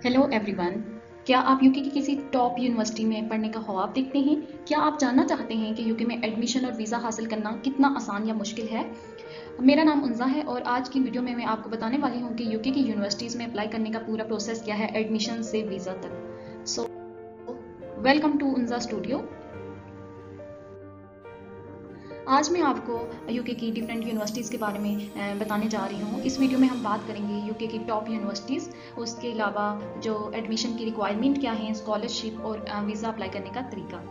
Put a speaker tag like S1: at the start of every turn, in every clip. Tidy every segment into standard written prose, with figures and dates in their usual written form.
S1: Hello everyone. क्या आप UK की किसी टॉप यूनिवर्सिटी में पढ़ने का ख्वाब देखते हैं? क्या आप जानना चाहते हैं कि यूके में एडमिशन और वीज़ा हासिल करना कितना आसान या मुश्किल है? मेरा नाम उन्जा है और आज की वीडियो में मैं आपको बताने वाली हूँ कि यूके की यूनिवर्सिटीज़ में अप्लाई करने का पूरा प्रोसेस क्या है, एडमिशन से वीज़ा तक। सो वेलकम टू उन्जा स्टूडियो। आज मैं आपको यूके की डिफरेंट यूनिवर्सिटीज़ के बारे में बताने जा रही हूँ। इस वीडियो में हम बात करेंगे यूके की टॉप यूनिवर्सिटीज़, उसके अलावा जो एडमिशन की रिक्वायरमेंट क्या है, स्कॉलरशिप और वीज़ा अप्लाई करने का तरीका।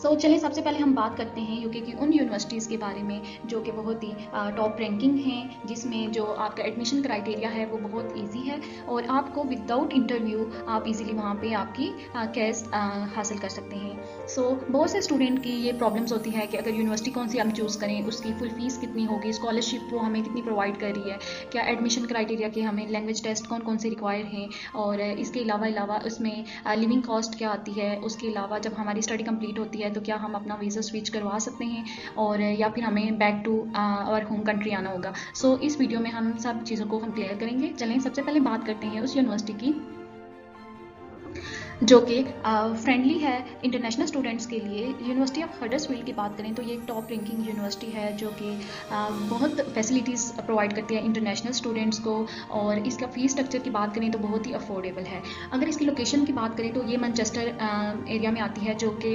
S1: चलिए सबसे पहले हम बात करते हैं यूके की उन यूनिवर्सिटीज़ के बारे में जो कि बहुत ही टॉप रैंकिंग हैं, जिसमें जो आपका एडमिशन क्राइटेरिया है वो बहुत इजी है और आपको विदाउट इंटरव्यू आप इजीली वहाँ पे आपकी कैस्ट हासिल कर सकते हैं। बहुत से स्टूडेंट की ये प्रॉब्लम्स होती है कि अगर यूनिवर्सिटी कौन सी हम चूज़ करें, उसकी फुल फीस कितनी होगी, स्कॉलरशिप वो हमें कितनी प्रोवाइड कर रही है, क्या एडमिशन क्राइटेरिया के हमें लैंग्वेज टेस्ट कौन कौन से रिक्वायर हैं, और इसके अलावा उसमें लिविंग कॉस्ट क्या आती है, उसके अलावा जब हमारी स्टडी कंप्लीट होती है तो क्या हम अपना वीज़ा स्विच करवा सकते हैं, और या फिर हमें back to our home country आना होगा। इस वीडियो में हम सब चीज़ों को हम क्लियर करेंगे। चलें सबसे पहले बात करते हैं उस यूनिवर्सिटी की जो कि फ्रेंडली है इंटरनेशनल स्टूडेंट्स के लिए। यूनिवर्सिटी ऑफ हडर्सफील्ड की बात करें तो ये एक टॉप रैंकिंग यूनिवर्सिटी है जो कि बहुत फैसिलिटीज़ प्रोवाइड करती है इंटरनेशनल स्टूडेंट्स को, और इसका फ़ीस स्ट्रक्चर की बात करें तो बहुत ही अफोर्डेबल है। अगर इसकी लोकेशन की बात करें तो ये मैनचेस्टर एरिया में आती है, जो कि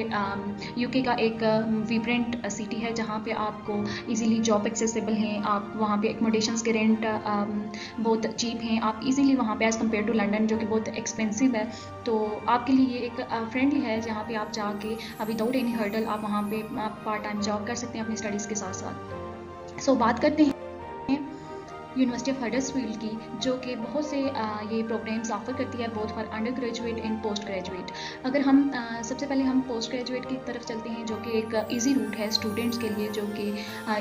S1: यूके का एक विब्रेंट सिटी है जहाँ पे आपको इजीली जॉब एक्सेसिबल हैं, आप वहाँ पे एकोमोडेशंस के रेंट बहुत चीप हैं, आप इजीली वहाँ पे एज़ कम्पेयर टू लंदन जो कि बहुत एक्सपेंसिव है, तो आपके लिए ये एक फ्रेंडली है जहाँ पे आप जाके विदाउट एनी हर्डल आप वहाँ पे आप पार्ट टाइम जॉब कर सकते हैं अपनी स्टडीज़ के साथ साथ। बात करते हैं यूनिवर्सिटी ऑफ हडर्सफील्ड की, जो कि बहुत से ये प्रोग्राम्स ऑफर करती है both for under graduate and post graduate. अगर हम सबसे पहले हम पोस्ट ग्रेजुएट की तरफ चलते हैं, जो कि एक इजी रूट है स्टूडेंट्स के लिए जो कि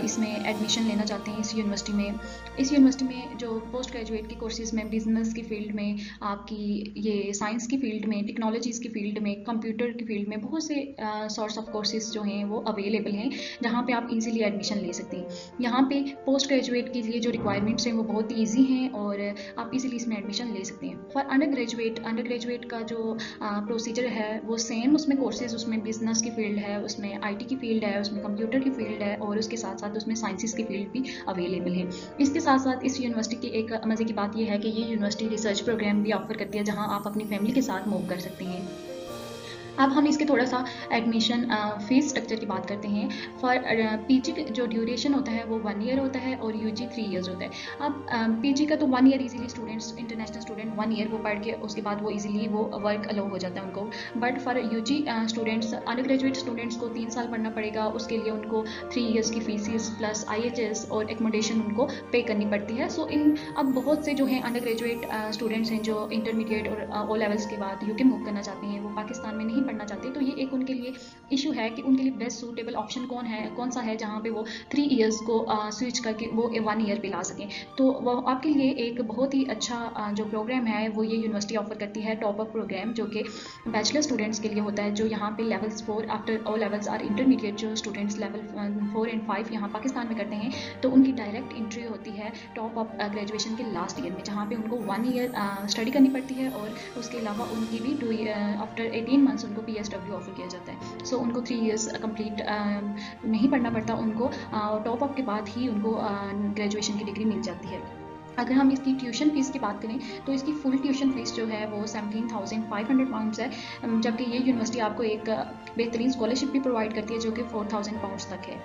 S1: इसमें एडमिशन लेना चाहते हैं इस यूनिवर्सिटी में। इस यूनिवर्सिटी में जो पोस्ट ग्रेजुएट की कोर्सेज में बिजनेस की फील्ड में, आपकी ये साइंस की फील्ड में, टेक्नोलॉजीज़ की फील्ड में, कंप्यूटर की फील्ड में बहुत से सोर्स ऑफ कोर्सेज जो हैं वो अवेलेबल हैं जहाँ पे आप इजीली एडमिशन ले सकते हैं। यहाँ पे पोस्ट ग्रेजुएट के लिए जो रिक्वायरमेंट्स हैं वो बहुत ही ईजी हैं और आप इजीली इसमें एडमिशन ले सकते हैं। फॉर अंडर ग्रेजुएट का जो प्रोसीजर है वो सेम, उसमें कोर्सेज उसमें बिजनेस की फील्ड है, उसमें आईटी की फील्ड है, उसमें कंप्यूटर की फील्ड है, और उसके साथ साथ उसमें साइंसेस की फील्ड भी अवेलेबल है। इसके साथ साथ इस यूनिवर्सिटी की एक मज़े की बात यह है कि ये यूनिवर्सिटी रिसर्च प्रोग्राम भी ऑफर करती है जहाँ आप अपनी फैमिली के साथ मूव कर सकते हैं। अब हम इसके थोड़ा सा एडमिशन फीस स्ट्रक्चर की बात करते हैं। फॉर पीजी जो ड्यूरेशन होता है वो 1 ईयर होता है और यूजी 3 ईयर्स होता है। अब पीजी का तो 1 year easily students, international student 1 year वो पढ़ के उसके बाद वो इजीली वो वर्क अलाउ हो जाता है उनको। But for UG students, undergraduate students को 3 साल पढ़ना पड़ेगा, उसके लिए उनको 3 ईयर्स की फीसिस प्लस IHS और एकोमोडेशन उनको पे करनी पड़ती है। अब बहुत से जो हैं अंडर ग्रेजुएट स्टूडेंट्स हैं जो इंटरमीडिएट और O लेवल्स के बाद यूके मूव करना चाहते हैं, वो पाकिस्तान में नहीं पढ़ना चाहते, तो ये एक उनके लिए इशू है कि उनके लिए बेस्ट सूटेबल ऑप्शन कौन सा है जहाँ पे वो 3 ईयर्स को स्विच करके वो 1 ईयर पे ला सकें। तो वो आपके लिए एक बहुत ही अच्छा जो प्रोग्राम है वो ये यूनिवर्सिटी ऑफर करती है, टॉप अप प्रोग्राम, जो कि बैचलर स्टूडेंट्स के लिए होता है, जो यहाँ पे लेवल्स 4 आफ्टर O लेवल्स और इंटरमीडिएट जो स्टूडेंट्स लेवल 4 एंड 5 यहाँ पाकिस्तान में करते हैं, तो उनकी डायरेक्ट एंट्री होती है टॉप अप ग्रेजुएशन के लास्ट ईयर में, जहाँ पे उनको 1 ईयर स्टडी करनी पड़ती है, और उसके अलावा उनकी भी आफ्टर 18 मंथ्स उनको PSW ऑफर किया जाता है। उनको 3 ईयर्स कंप्लीट नहीं पढ़ना पड़ता, उनको टॉप अप के बाद ही उनको ग्रेजुएशन की डिग्री मिल जाती है। अगर हम इसकी ट्यूशन फीस की बात करें तो इसकी फुल ट्यूशन फीस जो है वो 17,500 पाउंड्स है, जबकि ये यूनिवर्सिटी आपको एक बेहतरीन स्कॉलरशिप भी प्रोवाइड करती है जो कि 4,000 पाउंड्स तक है।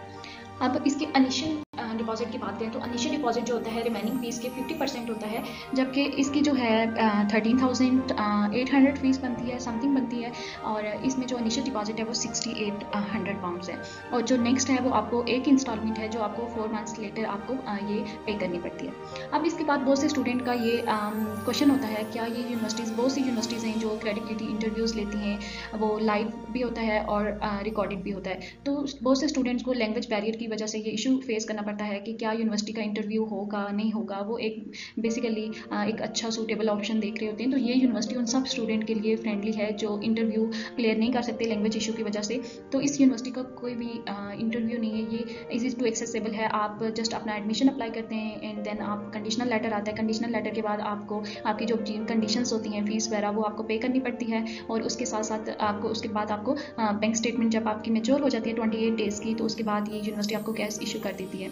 S1: अब इसके इनिशियल डिपॉजिट की बात करें तो इनिशियल डिपॉजिट जो होता है रिमेनिंग फीस के 50% होता है, जबकि इसकी जो है 13,800 फीस बनती है, समथिंग बनती है, और इसमें जो इनिशियल डिपॉजिट है वो 6,800 पाउंड्स है, और जो नेक्स्ट है वो आपको एक इंस्टॉलमेंट है जो आपको 4 मंथ्स लेटर आपको ये पे करनी पड़ती है। अब इसके बाद बहुत से स्टूडेंट का ये क्वेश्चन होता है, क्या ये यूनिवर्सिटीज़, बहुत सी यूनिवर्सिटीज़ हैं जो क्रेडिबिलिटी इंटरव्यूज़ लेती हैं, वो लाइव भी होता है और रिकॉर्डेड भी होता है, तो बहुत से स्टूडेंट्स को लैंग्वेज बैरियर की वजह से ये इशू फेस करना पड़ता है कि क्या यूनिवर्सिटी का इंटरव्यू होगा नहीं होगा, वो एक बेसिकली एक अच्छा सूटेबल ऑप्शन देख रहे होते हैं। तो ये यूनिवर्सिटी उन सब स्टूडेंट के लिए फ्रेंडली है जो इंटरव्यू क्लियर नहीं कर सकते लैंग्वेज इशू की वजह से। तो इस यूनिवर्सिटी का कोई भी इंटरव्यू नहीं है, ये इजी टू एक्सेसिबल है। आप जस्ट अपना एडमिशन अप्लाई करते हैं एंड देन आप कंडीशनल लेटर आता है, कंडीशनल लेटर के बाद आपको आपकी जो कंडीशंस होती हैं फीस वगैरह वो आपको पे करनी पड़ती है, और उसके साथ साथ आपको उसके बाद आपको बैंक स्टेटमेंट जब आपकी मैच्योर हो जाती है 28 डेज़ की, तो उसके बाद ये यूनिवर्सिटी आपको कैश इशू कर देती है।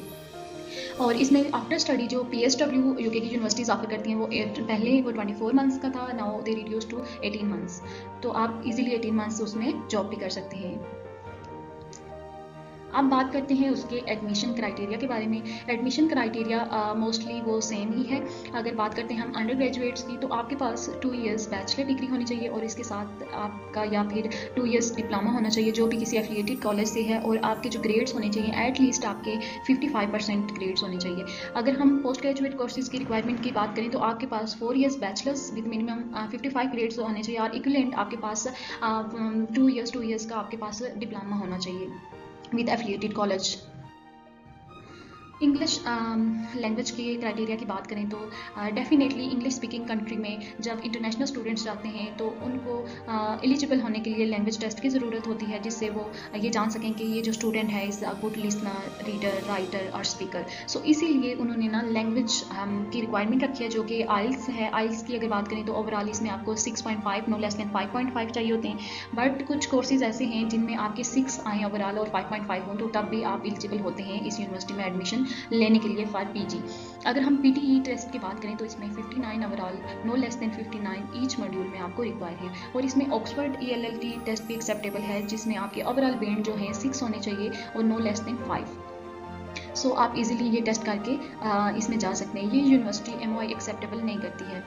S1: और इसमें आफ्टर स्टडी जो PSW यूके की यूनिवर्सिटीज़ ऑफर करती हैं वो पहले वो 24 मंथ्स का था, now they reduce to 18 months. तो आप इजीली 18 मंथ्स उसमें जॉब भी कर सकते हैं। अब बात करते हैं उसके एडमिशन क्राइटेरिया के बारे में। एडमिशन क्राइटेरिया मोस्टली वो सेम ही है। अगर बात करते हैं हम अंडर ग्रेजुएट्स की, तो आपके पास 2 इयर्स बैचलर डिग्री होनी चाहिए और इसके साथ आपका या फिर 2 इयर्स डिप्लोमा होना चाहिए जो भी किसी एफिलिएटेड कॉलेज से है, और आपके जो ग्रेड्स होने चाहिए एटलीस्ट आपके 55% ग्रेड्स होने चाहिए। अगर हम पोस्ट ग्रेजुएट कोर्सेज की रिक्वायरमेंट की बात करें तो आपके पास 4 years bachelors with minimum 55 grades होने चाहिए, और इक्विवेलेंट आपके पास 2 इयर्स का आपके पास डिप्लोमा होना चाहिए with affiliated college। English language के क्राइटेरिया की बात करें तो डेफिनेटली इंग्लिश स्पीकिंग कंट्री में जब इंटरनेशनल स्टूडेंट्स जाते हैं तो उनको एलिजिबल होने के लिए लैंग्वेज टेस्ट की ज़रूरत होती है, जिससे वो ये जान सकें कि ये जो स्टूडेंट है is a good listener, reader, writer और स्पीकर। सो इसीलिए उन्होंने ना लैंग्वेज की रिक्वायरमेंट रखी है जो कि आइल्स है। आइल्स की अगर बात करें तो ओवरऑल इसमें आपको 6.5 नो लेस देन 5.5 चाहिए होते हैं, बट कुछ कोर्सेज ऐसे हैं जिनमें आपके 6 आए ओवरऑल और 5.5 हों, तो तब भी आप एलिजिबल होते हैं इस यूनिवर्सिटी में एडमिशन लेने के लिए फॉर PG। अगर हम PTE टेस्ट की बात करें तो इसमें 59 overall, no less than 59 each module में आपको रिक्वायर है, और इसमें ऑक्सफोर्ड ELLT टेस्ट भी एक्सेप्टेबल है जिसमें आपके ओवरऑल बैंड जो है 6 होने चाहिए और नो लेस देन 5। सो आप इजीली ये टेस्ट करके इसमें जा सकते हैं। ये यूनिवर्सिटी MOI एक्सेप्टेबल नहीं करती है।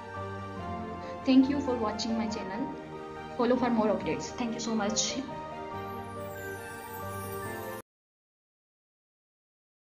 S1: Thank you for watching my channel, follow for more updates. Thank you so much.